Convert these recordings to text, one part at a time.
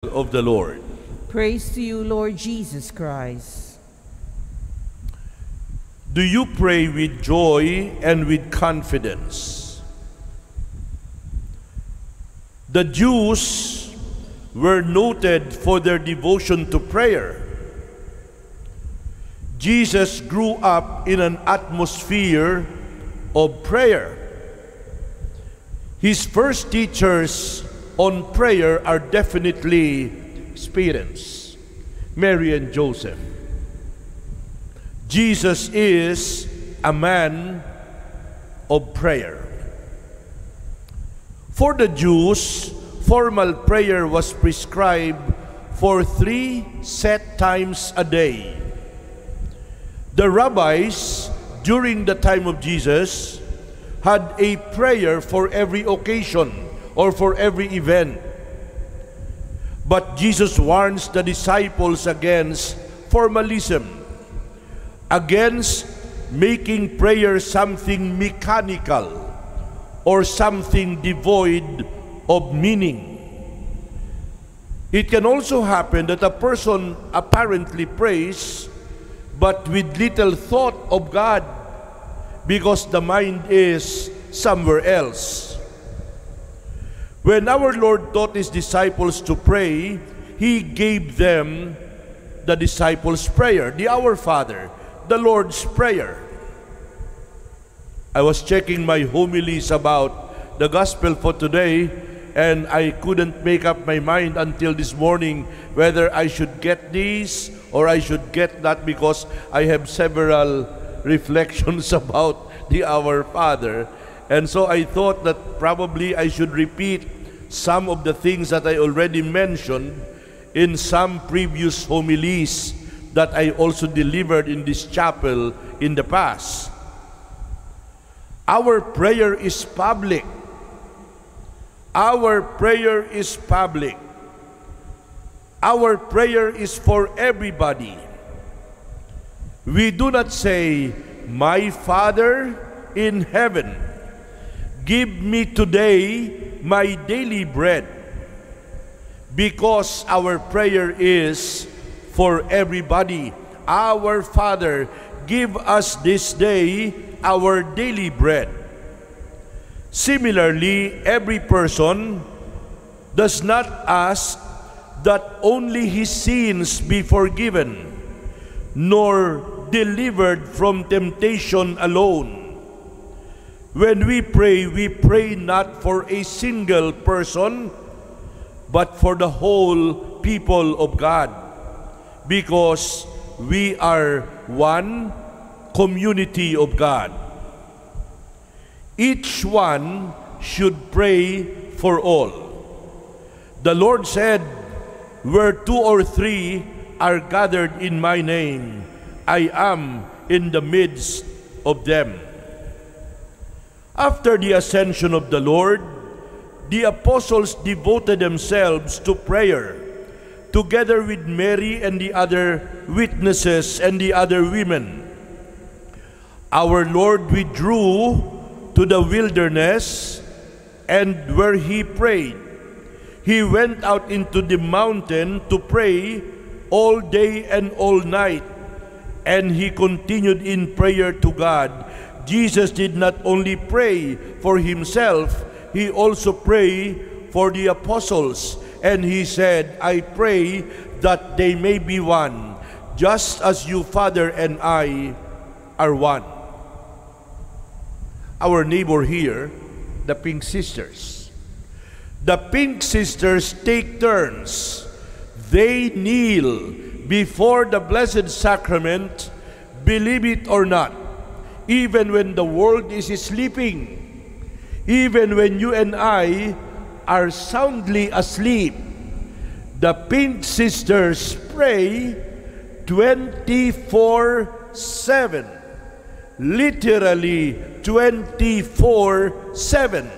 of the Lord. Praise to you, Lord Jesus Christ. Do you pray with joy and with confidence? The Jews were noted for their devotion to prayer. Jesus grew up in an atmosphere of prayer. His first teachers on prayer are definitely parents, Mary and Joseph. Jesus is a man of prayer. For the Jews, formal prayer was prescribed for 3 set times a day. The rabbis, during the time of Jesus, had a prayer for every occasion or for every event. But Jesus warns the disciples against formalism, against making prayer something mechanical or something devoid of meaning. It can also happen that a person apparently prays but with little thought of God because the mind is somewhere else. When our Lord taught His disciples to pray, He gave them the disciples' prayer, the Our Father, the Lord's Prayer. I was checking my homilies about the gospel for today, and I couldn't make up my mind until this morning whether I should get these or I should get that, because I have several reflections about the Our Father. And so I thought that probably I should repeat some of the things that I already mentioned in some previous homilies that I also delivered in this chapel in the past. Our prayer is public. Our prayer is public. Our prayer is for everybody. We do not say, "My Father in heaven, give me today my daily bread," because our prayer is for everybody. Our Father, give us this day our daily bread. Similarly, every person does not ask that only his sins be forgiven, nor delivered from temptation alone. When we pray not for a single person, but for the whole people of God, because we are one community of God. Each one should pray for all. The Lord said, "Where 2 or 3 are gathered in my name, I am in the midst of them." After the ascension of the Lord, the apostles devoted themselves to prayer, together with Mary and the other witnesses and the other women. Our Lord withdrew to the wilderness, and where He prayed, He went out into the mountain to pray all day and all night, and He continued in prayer to God. Jesus did not only pray for Himself, He also prayed for the apostles. And He said, "I pray that they may be one, just as you, Father, and I are one." Our neighbor here, the Pink Sisters. The Pink Sisters take turns. They kneel before the Blessed Sacrament, believe it or not, even when the world is sleeping, even when you and I are soundly asleep. The Pink Sisters pray 24/7, literally 24/7.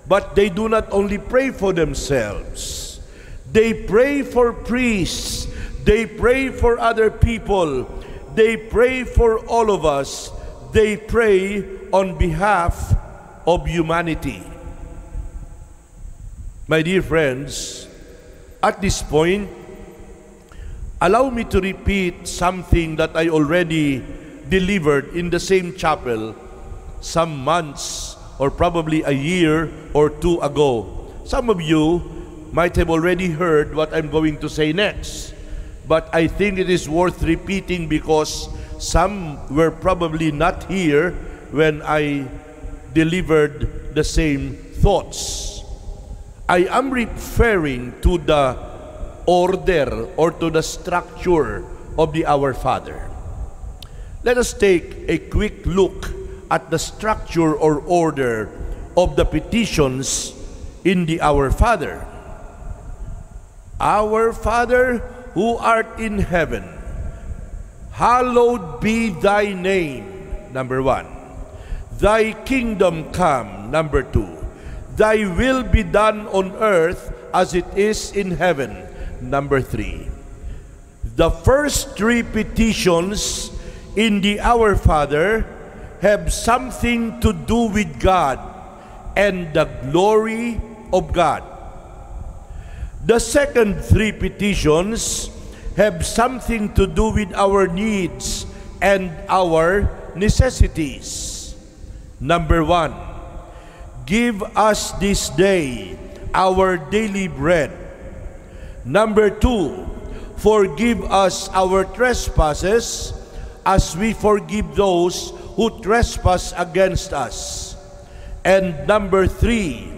But they do not only pray for themselves. They pray for priests. They pray for other people. They pray for all of us. They pray on behalf of humanity. My dear friends, At this point, allow me to repeat something that I already delivered in the same chapel some months or probably a year or two ago. Some of you might have already heard what I'm going to say next, but I think it is worth repeating because some were probably not here when I delivered the same thoughts. I am referring to the order or to the structure of the Our Father. Let us take a quick look at the structure or order of the petitions in the Our Father. Our Father who art in heaven, hallowed be thy name, number 1. Thy kingdom come, number 2. Thy will be done on earth as it is in heaven, number 3. The first three petitions in the Our Father have something to do with God and the glory of God. The second three petitions have something to do with our needs and our necessities. Number 1, give us this day our daily bread. Number 2, forgive us our trespasses as we forgive those who trespass against us. And number 3,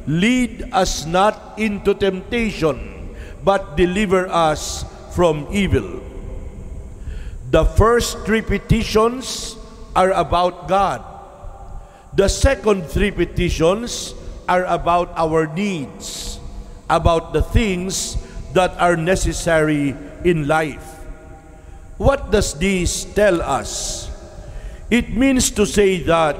lead us not into temptation, but deliver us from evil. The first three petitions are about God. The second three petitions are about our needs, about the things that are necessary in life. What does this tell us? It means to say that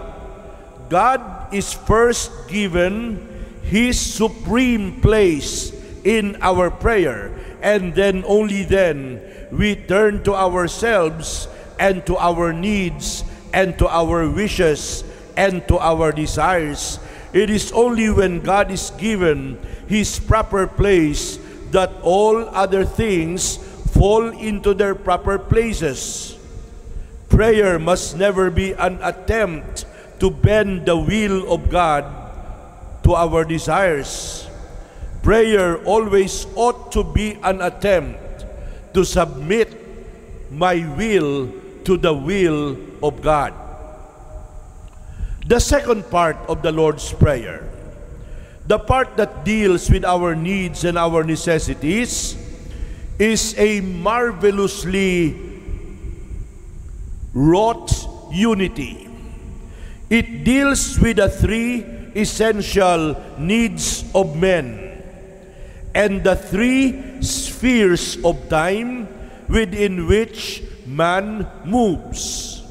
God is first given His supreme place in our prayer, and then only then we turn to ourselves and to our needs and to our wishes and to our desires. It is only when God is given His proper place that all other things fall into their proper places. Prayer must never be an attempt to bend the will of God to our desires. Prayer always ought to be an attempt to submit my will to the will of God. The second part of the Lord's Prayer, the part that deals with our needs and our necessities, is a marvelously wrought unity. It deals with the three essential needs of men and the three spheres of time within which man moves.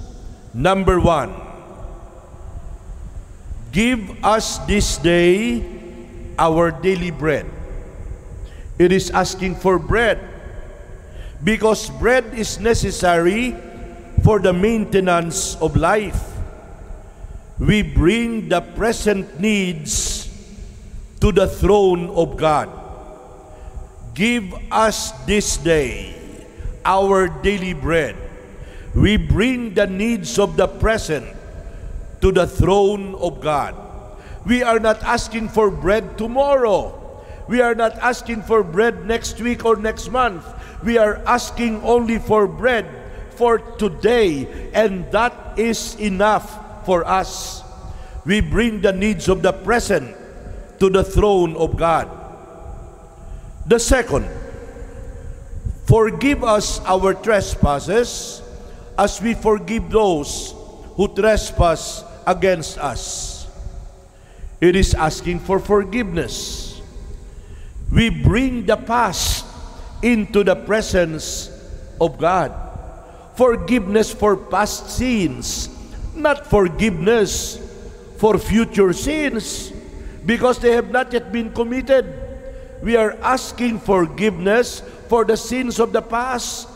Number 1, give us this day our daily bread. It is asking for bread because bread is necessary for the maintenance of life. We bring the present needs to the throne of God. Give us this day our daily bread. We bring the needs of the present to the throne of God. We are not asking for bread tomorrow. We are not asking for bread next week or next month. We are asking only for bread for today, and that is enough for us. We bring the needs of the present to the throne of God. The second, forgive us our trespasses as we forgive those who trespass against us. It is asking for forgiveness. We bring the past into the presence of God. Forgiveness for past sins, not forgiveness for future sins, because they have not yet been committed. We are asking forgiveness for the sins of the past.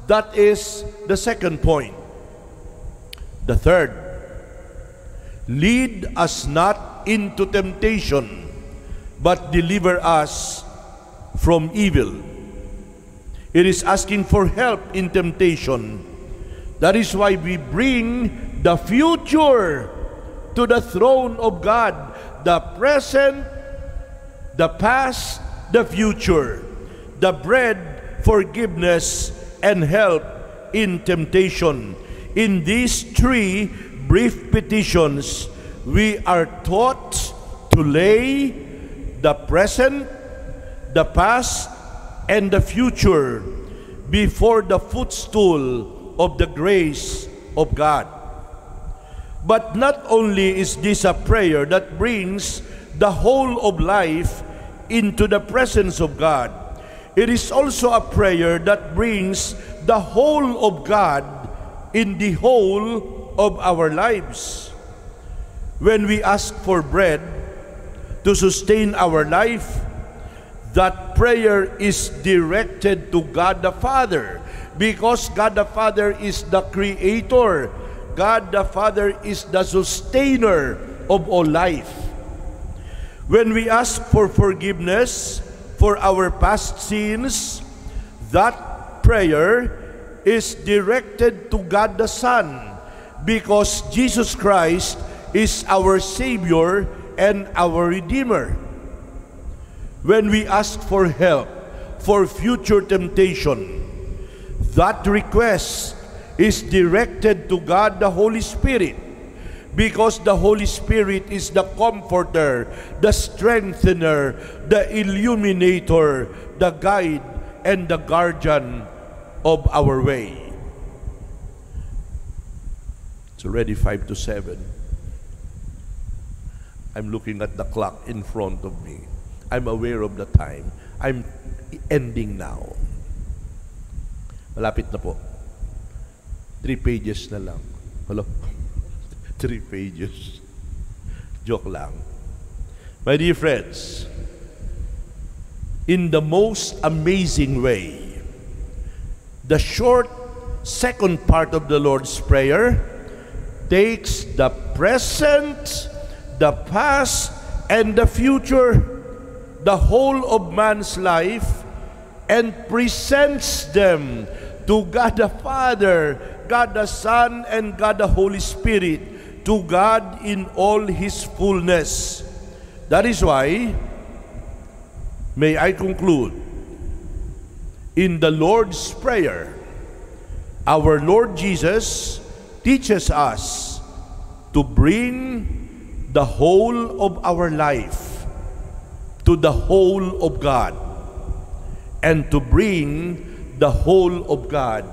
That is the second point. The third, lead us not into temptation, but deliver us from evil. It is asking for help in temptation. That is why we bring the future to the throne of God, the present, the past, the future, the bread, forgiveness, and help in temptation. In these three brief petitions, we are taught to lay the present, the past, and the future before the footstool of the grace of God. But not only is this a prayer that brings the whole of life into the presence of God, it is also a prayer that brings the whole of God in the whole of our lives. When we ask for bread to sustain our life, that prayer is directed to God the Father, because God the Father is the Creator. God the Father is the sustainer of all life. When we ask for forgiveness for our past sins, that prayer is directed to God the Son, because Jesus Christ is our Savior and our Redeemer. When we ask for help for future temptation, that request is directed to God the Holy Spirit, because the Holy Spirit is the comforter, the strengthener, the illuminator, the guide, and the guardian of our way. It's already 5 to 7. I'm looking at the clock in front of me. I'm aware of the time. I'm ending now. Malapit na po. 3 pages na lang. Hello? 3 pages. Joke lang. My dear friends, in the most amazing way, the short second part of the Lord's Prayer takes the present, the past, and the future, the whole of man's life, and presents them to God the Father, God the Son, and God the Holy Spirit, to God in all His fullness. That is why, may I conclude, in the Lord's Prayer, our Lord Jesus teaches us to bring the whole of our life to the whole of God, and to bring the whole of God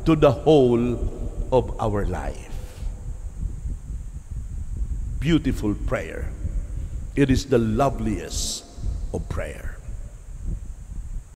to the whole of our life. Beautiful prayer. It is the loveliest of prayer.